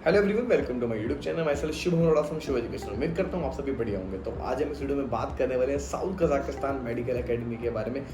Hello everyone, welcome to my YouTube channel. Myself Shubham Arora from Shubh Education. उम्मीद करता हूँ आप सभी बढ़िया होंगे। तो आज हम इस वीडियो में बात करने वाले हैं साउथ कजाकिस्तान मेडिकल एकेडमी के बारे में।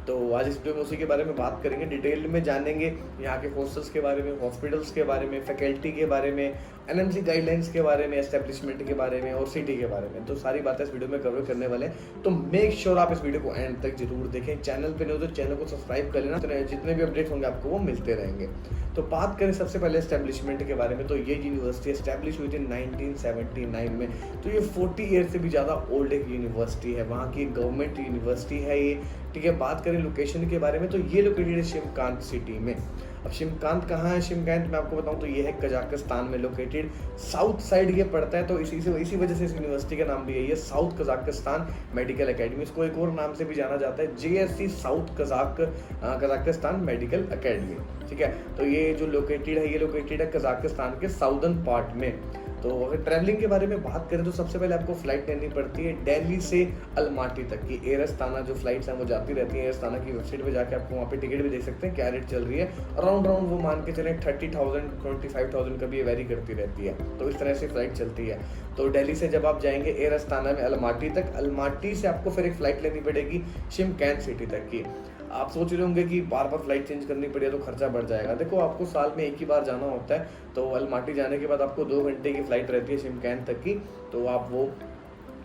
तो आज इस वीडियो में उसी के बारे में बात करेंगे, डिटेल में जानेंगे यहाँ के हॉस्टल्स के बारे में, हॉस्पिटल्स के बारे में, फैकल्टी के बारे में, एनएमसी गाइडलाइंस के बारे में, एस्टेब्लिशमेंट के बारे में और सिटी के बारे में। तो सारी बातें इस वीडियो में कवर करने वाले हैं। तो मेक श्योर आप इस वीडियो को एंड तक जरूर देखें। चैनल पे नहीं हो तो चैनल को सब्सक्राइब कर लेना, जितने भी अपडेट होंगे आपको वो मिलते रहेंगे। तो बात करें सबसे पहले एस्टेब्लिशमेंट के बारे में, तो ये यूनिवर्सिटी एस्टैब्लिश हुई थी 1979 में। तो ये 40 ईयर से भी ज़्यादा ओल्ड एक यूनिवर्सिटी है, वहाँ की गवर्नमेंट यूनिवर्सिटी है ये। ठीक है, बात करें लोकेशन के बारे में, तो ये लोकेटेड है शिमकांत सिटी में। अब शिमकांत कहाँ है? शिमकांत मैं आपको बताऊं तो ये है कजाकिस्तान में लोकेटेड, साउथ साइड ये पड़ता है। तो इसी वजह से इस यूनिवर्सिटी का नाम भी है ये साउथ कजाकिस्तान मेडिकल एकेडमी। इसको एक और नाम से भी जाना जाता है, JSC south Kazakhstan medical academy. ठीक है, तो ये जो लोकेटेड है, ये लोकेटेड है कजाकिस्तान के साउदर्न पार्ट में। तो अगर ट्रैवलिंग के बारे में बात करें तो सबसे पहले आपको फ्लाइट लेनी पड़ती है दिल्ली से अलमाटी तक की। एयर अस्ताना जो फ्लाइट्स हैं वो जाती रहती हैं। एयर अस्ताना की वेबसाइट पे जाके आपको वहाँ पे टिकट भी देख सकते हैं, क्या रेट चल रही है। अराउंड वो मान के चलें 30,000 25,000 कभी ये वेरी करती रहती है। तो इस तरह से फ्लाइट चलती है। तो दिल्ली से जब आप जाएंगे एयर अस्ताना में अलमाटी तक, अलमाटी से आपको फिर एक फ्लाइट लेनी पड़ेगी शिमकांत सिटी तक की। आप सोच रहे होंगे कि बार बार फ्लाइट चेंज करनी पड़े तो खर्चा बढ़ जाएगा। देखो, आपको साल में एक ही बार जाना होता है। तो अलमाटी जाने के बाद आपको 2 घंटे की फ्लाइट रहती है शिमकांत तक की। तो आप वो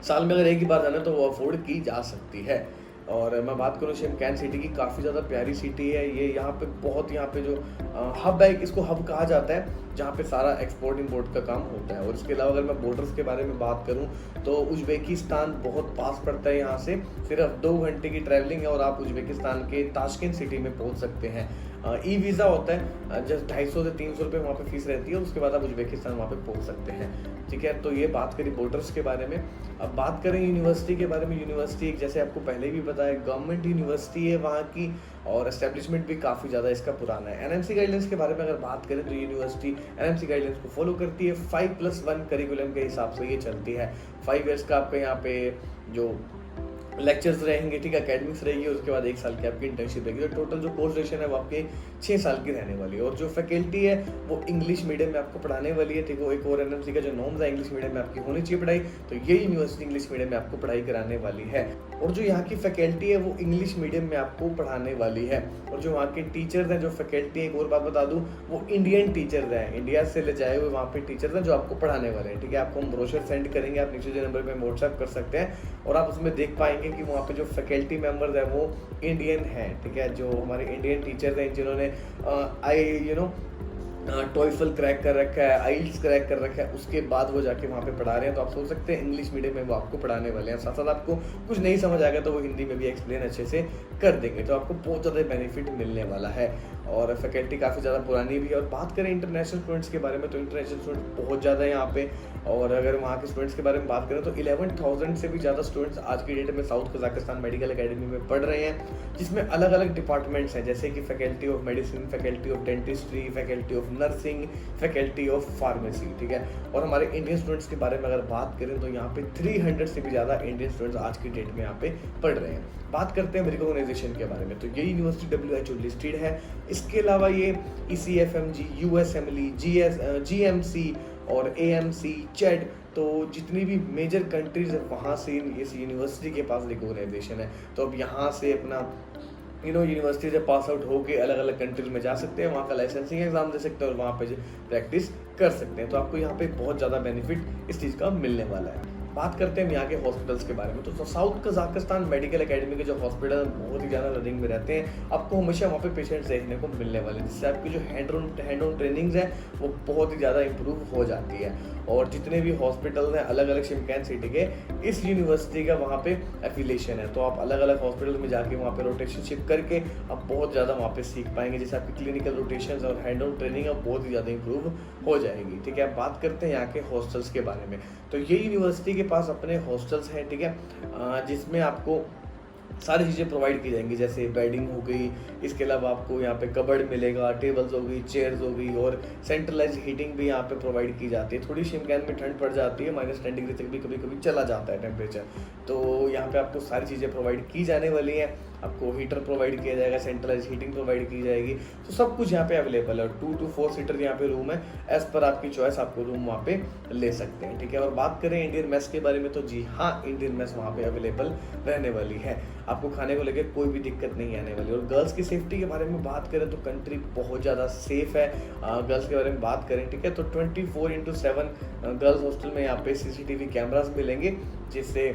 साल में अगर एक ही बार जाना है तो वो अफोर्ड की जा सकती है। और मैं बात करूँ शिमकांत सिटी की, काफ़ी ज़्यादा प्यारी सिटी है ये। यहाँ पे बहुत, यहाँ पे जो हब है, इसको हब कहा जाता है, जहाँ पे सारा एक्सपोर्ट इंपोर्ट का काम होता है। और इसके अलावा अगर मैं बॉर्डर्स के बारे में बात करूँ तो उज्बेकिस्तान बहुत पास पड़ता है यहाँ से। सिर्फ 2 घंटे की ट्रैवलिंग है और आप उज्बेकिस्तान के ताशकंद सिटी में पहुँच सकते हैं। ई वीज़ा होता है, जस्ट 250 से 300 रुपये वहाँ पे फीस रहती है और उसके बाद आप उज्बेकिस्तान वहाँ पे पहुँच सकते हैं। ठीक है, तो ये बात करी बॉर्डर्स के बारे में। अब बात करें यूनिवर्सिटी के बारे में। यूनिवर्सिटी एक, जैसे आपको पहले भी पता है, गवर्नमेंट यूनिवर्सिटी है वहाँ की, और एस्टेब्लिशमेंट भी काफ़ी ज़्यादा इसका पुराना है। एनएमसी गाइडलाइंस के बारे में अगर बात करें तो यूनिवर्सिटी एनएमसी गाइडलाइंस को फॉलो करती है। 5+1 करिकुलम के हिसाब से ये चलती है। 5 ईयर्स का आपके यहाँ पे जो लेक्चर्स रहेंगे, ठीक है, एकेडमिक्स रहेगी, उसके बाद 1 साल की आपकी इंटर्नशिप रहेगी। तो टोटल जो कोर्स ड्यूरेशन है वो आपके 6 साल की रहने वाली है। और जो फैकल्टी है वो इंग्लिश मीडियम में आपको पढ़ाने वाली है। ठीक है, एक और एनएमसी का जो नॉर्म्स है, इंग्लिश मीडियम में आपकी होनी चाहिए पढ़ाई। तो ये यूनिवर्सिटी इंग्लिश मीडियम में आपको पढ़ाई कराने वाली है। और जो यहाँ की फैकल्टी है वो इंग्लिश मीडियम में आपको पढ़ाने वाली है। और जो वहाँ के टीचर्स हैं, जो फैकल्टी है, एक और बात बता दूँ, वो इंडियन टीचर्स हैं, इंडिया से ले जाए हुए वहाँ पे टीचर्स हैं जो आपको पढ़ाने वाले हैं। ठीक है, आपको हम ब्रोशर सेंड करेंगे, आप नीचे जो नंबर पर व्हाट्सएप कर सकते हैं और आप उसमें देख पाएंगे कि वहाँ पे जो फैकल्टी मेंबर्स है वो इंडियन है। ठीक है, जो हमारे इंडियन टीचर्स हैं जिन्होंने टॉयफल क्रैक कर रखा है, आइल्स क्रैक कर रखा है, उसके बाद वो जाके वहाँ पे पढ़ा रहे हैं। तो आप सोच सकते हैं इंग्लिश मीडियम में वो आपको पढ़ाने वाले हैं। साथ साथ आपको कुछ नहीं समझ आएगा तो वो हिंदी में भी एक्सप्लेन अच्छे से कर देंगे। तो आपको बहुत ज़्यादा बेनिफिट मिलने वाला है। और फैकल्टी काफ़ी ज़्यादा पुरानी भी है। और बात करें इंटरनेशनल स्टूडेंट्स के बारे में, तो इंटरनेशनल स्टूडेंट बहुत ज़्यादा है यहाँ पे। और अगर वहाँ के स्टूडेंट्स के बारे में बात करें तो 11,000 से भी ज़्यादा स्टूडेंट्स आज की डेट में साउथ कजाकिस्तान मेडिकल एकेडमी में पढ़ रहे हैं, जिसमें अलग अलग डिपार्टमेंट्स हैं, जैसे कि faculty of medicine, faculty of dentistry, faculty of nursing, faculty of pharmacy. ठीक है, और हमारे इंडियन स्टूडेंट्स के बारे में अगर बात करें तो यहाँ पे 300 से भी ज़्यादा इंडियन स्टूडेंट्स आज की डेट में यहाँ पे पढ़ रहे हैं। बात करते हैं रिकॉग्नाइजेशन के बारे में, तो ये यूनिवर्सिटी WHO लिस्टेड है। इसके अलावा ये ECFMG, USMLE, GMC और AMC, CHED, तो जितनी भी मेजर कंट्रीज है वहाँ से इस यूनिवर्सिटी के पास रिकॉग्नाइजेशन है। तो अब यहाँ से अपना यूनिवर्सिटी से पास आउट होके अलग अलग कंट्रीज में जा सकते हैं, वहाँ का लाइसेंसिंग एग्जाम दे सकते हैं और वहाँ पे प्रैक्टिस कर सकते हैं। तो आपको यहाँ पे बहुत ज़्यादा बेनिफिट इस चीज़ का मिलने वाला है। बात करते हैं यहाँ के हॉस्पिटल्स के बारे में। तो साउथ कजाकिस्तान मेडिकल एकेडमी के जो हॉस्पिटल बहुत ही ज़्यादा रनिंग में रहते हैं, आपको हमेशा वहाँ पे पेशेंट्स देखने को मिलने वाले हैं, जिससे आपकी जो हैंड ऑन ट्रेनिंग्स है वो बहुत ही ज़्यादा इंप्रूव हो जाती है। और जितने भी हॉस्पिटल्स हैं अलग अलग शिमकांत सिटी के, इस यूनिवर्सिटी का वहाँ पे एफिलिएशन है। तो आप अलग अलग हॉस्पिटल में जाके वहाँ पे रोटेशनशिप करके आप बहुत ज़्यादा वहाँ पे सीख पाएंगे, जैसे आपकी क्लिनिकल रोटेशन और हैंड ऑन ट्रेनिंग अब बहुत ही ज़्यादा इंप्रूव हो जाएगी। ठीक है, अब बात करते हैं यहाँ के हॉस्टल्स के बारे में। तो ये यूनिवर्सिटी के पास अपने हॉस्टल्स हैं, ठीक है, जिसमें आपको सारी चीज़ें प्रोवाइड की जाएंगी, जैसे बेडिंग हो गई, इसके अलावा आपको यहाँ पे कबर्ड मिलेगा, टेबल्स हो गई, चेयर्स हो गई, और सेंट्रलाइज हीटिंग भी यहाँ पे प्रोवाइड की जाती है। थोड़ी शिमकांत में ठंड पड़ जाती है, -10 डिग्री तक भी कभी कभी चला जाता है टेम्परेचर। तो यहाँ पे आपको सारी चीज़ें प्रोवाइड की जाने वाली हैं। आपको हीटर प्रोवाइड किया जाएगा, सेंट्रलाइज हीटिंग प्रोवाइड की जाएगी। तो सब कुछ यहाँ पे अवेलेबल है। 2 to 4 सीटर यहाँ पे रूम है, एज पर आपकी चॉइस आपको रूम वहाँ पे ले सकते हैं, ठीक है। और बात करें इंडियन मेस के बारे में, तो जी हाँ, इंडियन मेस वहाँ पे अवेलेबल रहने वाली है। आपको खाने को लेकर कोई भी दिक्कत नहीं आने वाली। और गर्ल्स की सेफ्टी के बारे में बात करें तो कंट्री बहुत ज़्यादा सेफ है। गर्ल्स के बारे में बात करें, ठीक है, तो 24/7 गर्ल्स हॉस्टल में यहाँ पे CCTV कैमरास मिलेंगे, जिससे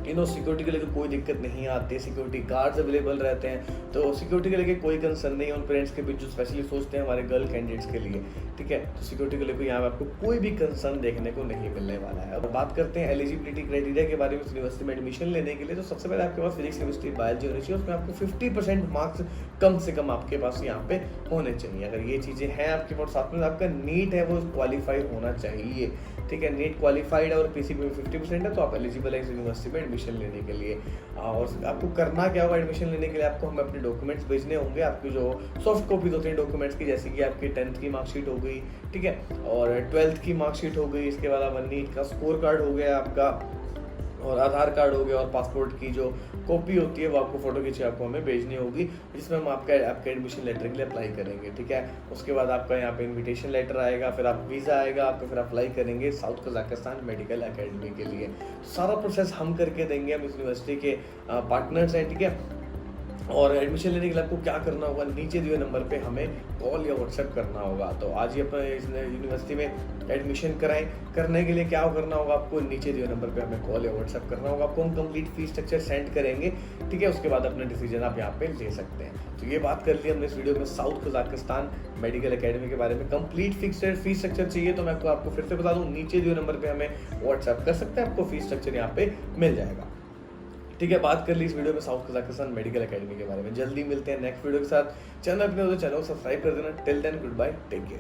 सिक्योरिटी के लेकर कोई दिक्कत नहीं आती। सिक्योरिटी गार्ड्स अवेलेबल रहते हैं, तो सिक्योरिटी के लेकर कोई कंसर्न नहीं है उन पेरेंट्स के बीच जो स्पेशली सोचते हैं हमारे गर्ल कैंडिडेट्स के लिए, ठीक है। तो सिक्योरिटी को लेकर यहाँ पे आपको कोई भी कंसर्न देखने को नहीं मिलने वाला है। अब बात करते हैं एलिजिबिलिटी क्राइटेरिया के बारे में। यूनिवर्सिटी में एडमिशन लेने के लिए तो सबसे पहले आपके पास फिजिक्स, केमिस्ट्री, बायोलॉजी होनी चाहिए। उसमें आपको 50% मार्क्स कम से कम आपके पास यहाँ पे होने चाहिए। अगर ये चीज़ें हैं आपके पास, साथ में आपका नीट है वो क्वालिफाई होना चाहिए, ठीक है। नीट क्वालिफाइड है और PCB में 50% है, तो आप एलिजिबल है इस यूनिवर्सिटी में एडमिशन लेने के लिए। और आपको करना क्या होगा एडमिशन लेने के लिए, आपको हमें अपने डॉक्यूमेंट्स भेजने होंगे। आपकी जो सॉफ्ट कॉपीज होती हैं डॉक्यूमेंट्स की, जैसे कि आपकी 10th की मार्कशीट हो गई, ठीक है, और 12th की मार्कशीट हो गई, इसके बाद नीट का स्कोर कार्ड हो गया आपका, और आधार कार्ड हो गया, और पासपोर्ट की जो कॉपी होती है वो आपको फोटो खींचे आपको हमें भेजनी होगी, जिसमें हम आपका एडमिशन लेटर के लिए अप्लाई करेंगे, ठीक है। उसके बाद आपका यहाँ पे इनविटेशन लेटर आएगा, फिर आप वीज़ा आएगा आपका, फिर अप्लाई करेंगे साउथ कजाकिस्तान मेडिकल एकेडमी के लिए। सारा प्रोसेस हम करके देंगे, हम इस यूनिवर्सिटी के पार्टनर्स हैं, ठीक है। और एडमिशन लेने के लिए आपको क्या करना होगा, नीचे दिए नंबर पे हमें कॉल या व्हाट्सएप करना होगा। तो आज ही अपने इस यूनिवर्सिटी में एडमिशन कराएं। करने के लिए क्या करना होगा, आपको नीचे दिए नंबर पे हमें कॉल या व्हाट्सएप करना होगा। आपको हम कंप्लीट फीस स्ट्रक्चर सेंड करेंगे, ठीक है। उसके बाद अपना डिसीजन आप यहाँ पे ले सकते हैं। तो ये बात कर ली हमने इस वीडियो में साउथ कजाकिस्तान मेडिकल एकेडमी के बारे में। कंप्लीट फिक्स्ड फीस स्ट्रक्चर चाहिए तो मैं आपको फिर से बता दूँ, नीचे दिए नंबर पर हमें व्हाट्सएप कर सकते हैं, आपको फीस स्ट्रक्चर यहाँ पे मिल जाएगा, ठीक है। बात कर ली इस वीडियो में साउथ कजाकिस्तान मेडिकल एकेडमी के बारे में। जल्दी मिलते हैं नेक्स्ट वीडियो के साथ। चैनल अपने चैनल को सब्सक्राइब कर देना। Till then good bye, take care.